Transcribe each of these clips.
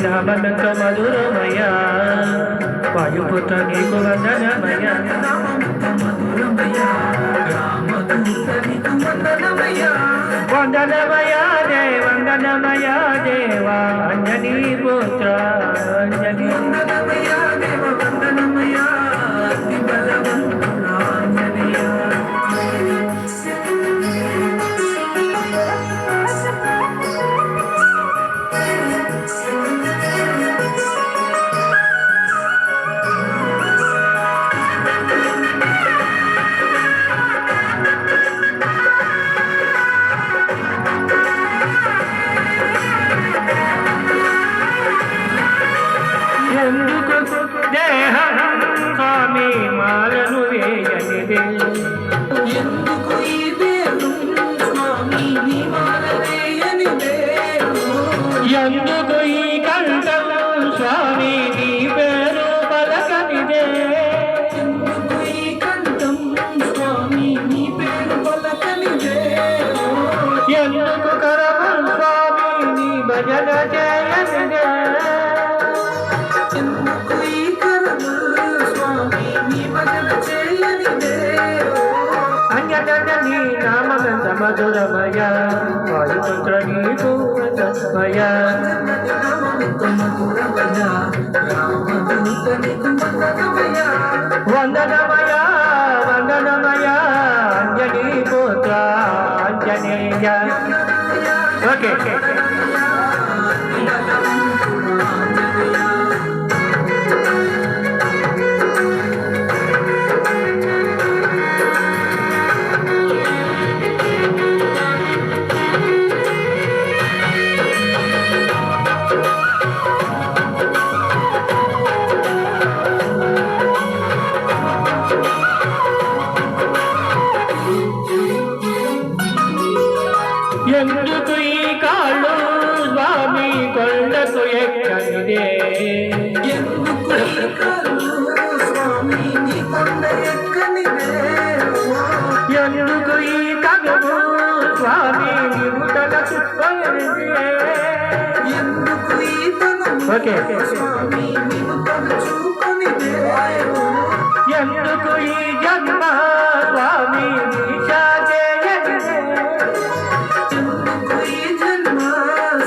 నామనంత మధురమయ వాయుపుత్ర నీకు వందనమయ వందనమయ దేవ వందనమయ దేవా అంజనీ పుత్ర అంజనీ వందనమయ దేవ వందనమయ అతి బలవంతుడ ఆంజనేయ దేహం స్వామి మాలను వేయనిదే ఎందుకు ఈ దేహం స్వామి నీ మాల వేయనిదే ఎందుకు ఈ కంఠం స్వామి నీ పేరు పలకనిదే ఎందుకు ఈ కంఠం స్వామి నీ పేరు పలకనిదే ఎందుకు కరమం స్వామి నీ భజన చేయనిదే ఎందుకు ఈ కరములు స్వామి నీ భజన చేయనిదే అంజనీ నామనంత మధురమయ వాయుపుత్ర నీకు వందనమయ జగతి నామమిత మధురమయ రామదూత నీకు వందనమయ వందనమయ వందనమయ అంజనీ పుత్ర అంజనేయ ఓకే ఎందుకు ఈ కాళ్ళు స్వామి కొండకు ఎక్కనిదే ఎందుకు ఈ కళ్ళు స్వామి నీ కొండ ఎక్కనిదే ఎందుకు ఈ కనుము స్వామి నిముటలకు పోయినదే ఎందుకు ఈ తనము ఓకే స్వామి నీవు తలుచుకొనిదే ఎందుకు ఈ జన్మ స్వామి దీక్షా చేయనిదే ఎందుకు ఈ జన్మ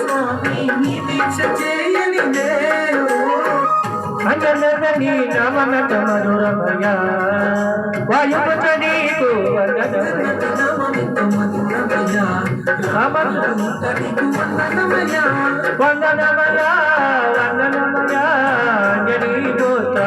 స్వామి నీ దీక్ష చేయనిదే అంజనీ నామనంత మధురమయ వాయుపుత్ర నీకు వందనమయ నామమిత మధురమయ రామదూత నీకు వందనమయ వందనమయ వందనమయ అంజనీ పుత్ర